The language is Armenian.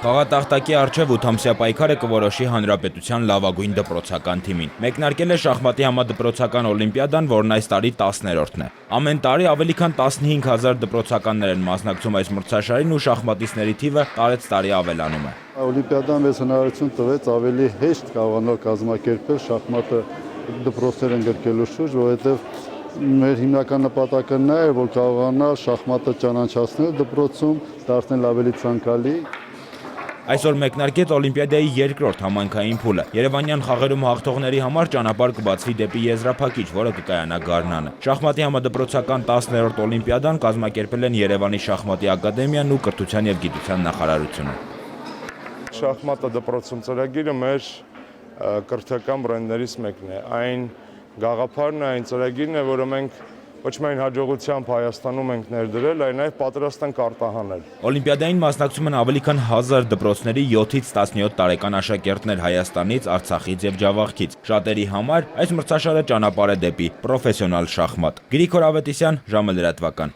Խաղատախտակի առջև 8-ամսյա պայքարը կորոշի հանրապետության լավագույն դպրոցական թիմին։ Մեկնարկել է շախմատի համադպրոցական օլիմպիադան, որն այս տարի 10-րդն է։ Ամեն տարի ավելի քան 15,000 դպրոցականներ են մասնակցում այս մրցաշարին ու շախմատիստների թիվը տարեցտարի ավելանում է։ Օլիմպիադան մեզ հնարավորություն տվեց ավելի հեշտ կարողանալ կազմակերպել շախմատը դպրոցներ ընդգրկելու շուրջ, որովհետև մեր հիմնական նպատակը նա է, որ կարողանալ շախմատը ճանաչացնել դպրոցում, դարձնել ավելի ցանկալի։ Այսօր մեկնարկեց օլիմպիադայի երկրորդ համայնքային փուլը։ Երևանյան խաղերում հաղթողների համար ճանապարհ կբացվի դեպի եզրափակիչ, որը կկայանա Գառնանը։ Շախմատի համադպրոցական 10-րդ օլիմպիադան կազմակերպել են Երևանի շախմատի ակադեմիան ու կրթության և գիտության նախարարությունը։ Շախմատը դպրոցում ծրագիրը մեր կրթական բրենդներից մեկն է։ Այն գաղափարն է, այն ծրագիրն է, որը մենք ոչ միայն հաջողությամբ Հայաստանում ենք ներդրել, այլ նաև պատրաստ ենք արտահանել։ Օլիմպիադային մասնակցում են ավելի քան 1000 դպրոցների 7-ից 17 տարեկան աշակերտներ Հայաստանից, Արցախից և Ջավախքից։ Շատերի համար այս մրցաշարը ճանապարհ է դեպի պրոֆեսիոնալ շախմատ։ Գրիգոր Ավետիսյան, ժամը լրատվական։